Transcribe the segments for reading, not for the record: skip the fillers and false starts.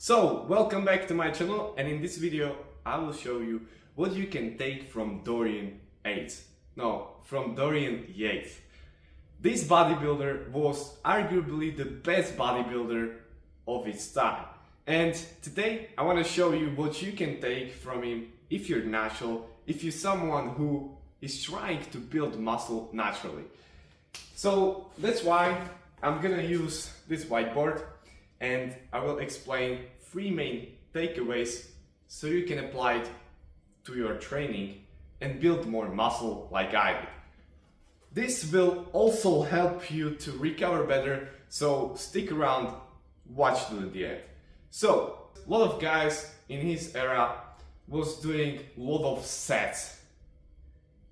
So, welcome back to my channel, and in this video I will show you what you can take from Dorian Yates. No, from Dorian Yates. This bodybuilder was arguably the best bodybuilder of its time. And today I want to show you what you can take from him if you're natural, if you're someone who is trying to build muscle naturally. So that's why I'm gonna use this whiteboard and I will explain 3 main takeaways so you can apply it to your training and build more muscle like I did. This will also help you to recover better, so stick around, watch till the end. So, a lot of guys in his era was doing a lot of sets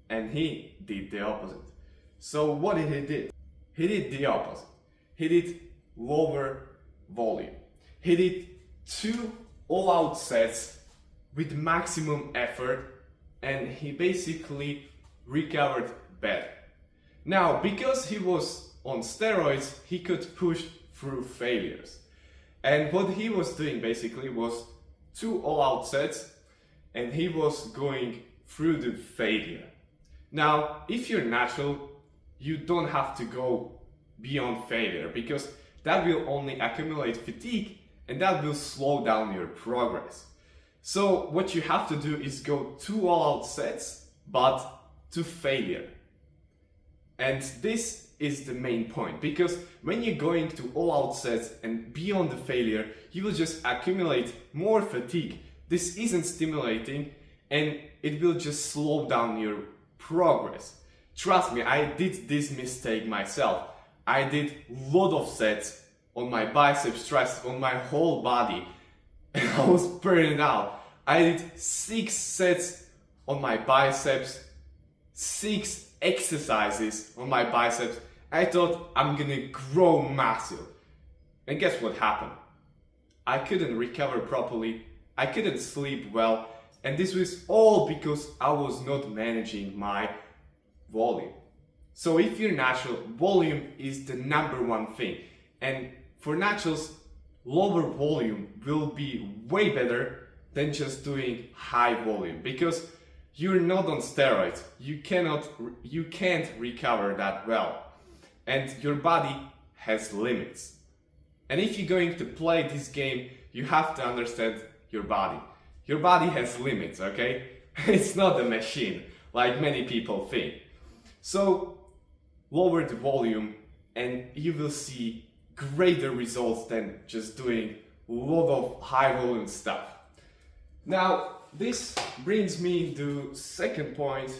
and he did the opposite. So what did he do? He did the opposite. He did lower volume. He did 2 all-out sets with maximum effort and he basically recovered better. Now, because he was on steroids, he could push through failures. And what he was doing basically was 2 all-out sets and he was going through the failure. Now, if you're natural, you don't have to go beyond failure because that will only accumulate fatigue and that will slow down your progress. So what you have to do is go 2 all-out sets, but to failure. And this is the main point, because when you're going to all-out sets and beyond the failure, you will just accumulate more fatigue. This isn't stimulating and it will just slow down your progress. Trust me, I did this mistake myself. I did a lot of sets on my biceps, triceps, on my whole body, and I was burning out. I did 6 sets on my biceps, 6 exercises on my biceps. I thought I'm gonna grow massive. And guess what happened? I couldn't recover properly, I couldn't sleep well, and this was all because I was not managing my volume. So if you're natural, volume is the #1 thing. And for naturals, lower volume will be way better than just doing high volume because you're not on steroids. You can't recover that well. And your body has limits. And if you're going to play this game, you have to understand your body. Your body has limits, okay? It's not a machine like many people think. So lower the volume and you will see greater results than just doing a lot of high volume stuff. Now, this brings me to second point,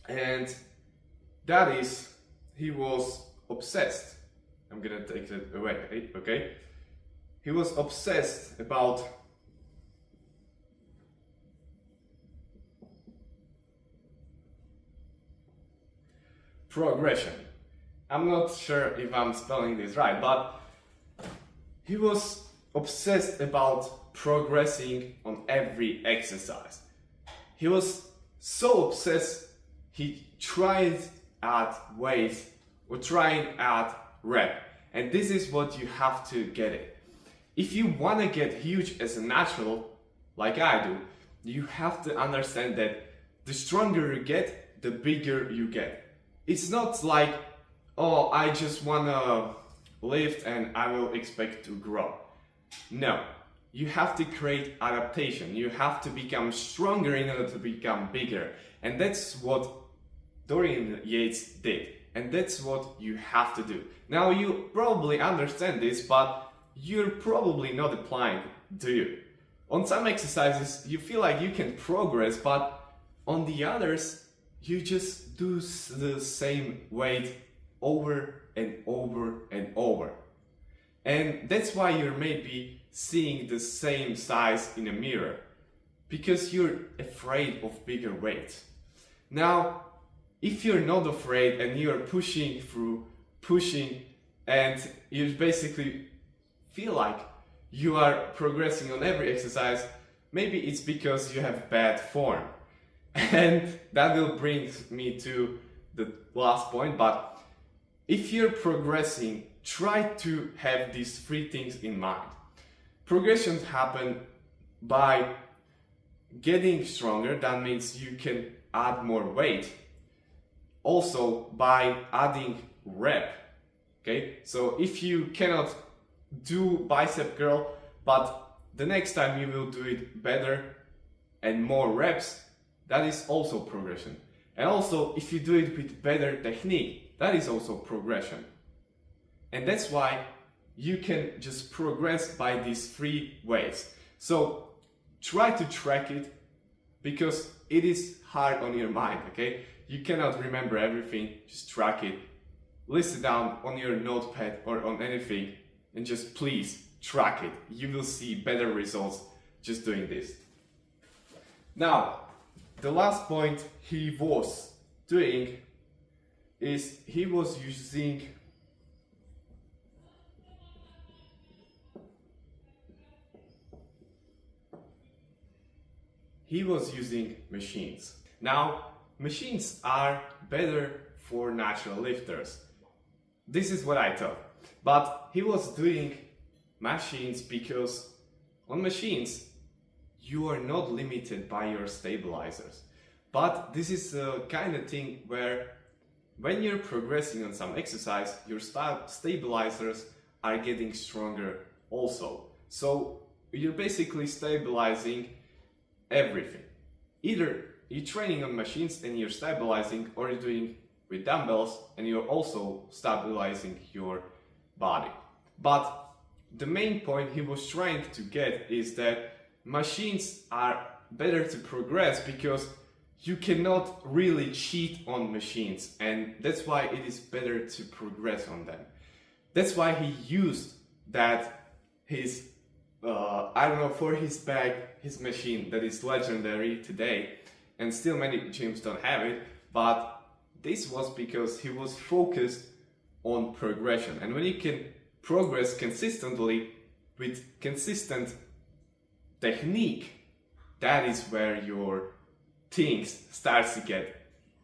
and that is he was obsessed. I'm gonna take that away, okay? He was obsessed about progression. I'm not sure if I'm spelling this right, but he was obsessed about progressing on every exercise. He was so obsessed, he tried at weight or tried at rep. And this is what you have to get it. If you want to get huge as a natural, like I do, you have to understand that the stronger you get, the bigger you get. It's not like, oh, I just wanna lift and I will expect to grow. No, you have to create adaptation. You have to become stronger in order to become bigger. And that's what Dorian Yates did. And that's what you have to do. Now you probably understand this, but you're probably not applying it, do you? On some exercises, you feel like you can progress, but on the others, you just do the same weight over and over and over. And that's why you're maybe seeing the same size in a mirror, because you're afraid of bigger weights. Now, if you're not afraid and you're pushing and you basically feel like you are progressing on every exercise, maybe it's because you have bad form. And that will bring me to the last point, but if you're progressing, try to have these 3 things in mind. progressions happen by getting stronger. That means you can add more weight. Also by adding rep. Okay, so if you cannot do bicep curl, but the next time you will do it better and more reps, that is also progression. And also if you do it with better technique, that is also progression. And that's why you can just progress by these 3 ways. So try to track it, because it is hard on your mind, okay? You cannot remember everything, just track it. List it down on your notepad or on anything and just please track it. You will see better results just doing this. Now, the last point he was doing is he was using machines. Now, machines are better for natural lifters. This is what I thought. But he was doing machines because on machines you are not limited by your stabilizers. But this is a kind of thing where when you're progressing on some exercise, your stabilizers are getting stronger also. So you're basically stabilizing everything. Either you're training on machines and you're stabilizing, or you're doing with dumbbells and you're also stabilizing your body. But the main point he was trying to get is that machines are better to progress because you cannot really cheat on machines, and that's why it is better to progress on them. That's why he used that his for his bag, his machine that is legendary today, and still many gyms don't have it, but this was because he was focused on progression. And when you can progress consistently with consistent technique, that is where your things starts to get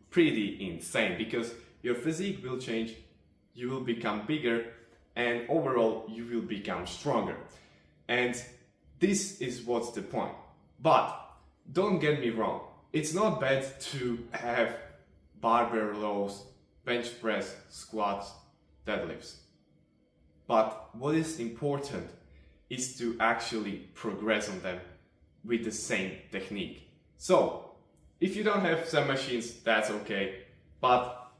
pretty insane, because your physique will change, you will become bigger, and overall you will become stronger. And this is what's the point. But don't get me wrong, it's not bad to have barbell rows, bench press, squats, deadlifts. But what is important is to actually progress on them with the same technique. So if you don't have some machines, that's okay, but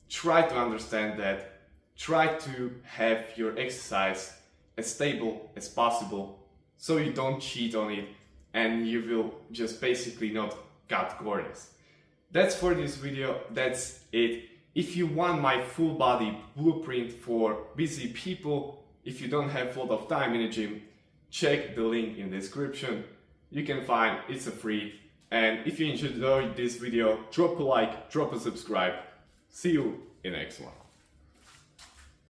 try to understand that. Try to have your exercise as stable as possible so you don't cheat on it and you will just basically not cut corners. That's for this video, that's it. If you want my full body blueprint for busy people, if you don't have a lot of time in the gym, check the link in the description. You can find it's a free. And if you enjoyed this video, drop a like, drop a subscribe. See you in the next one.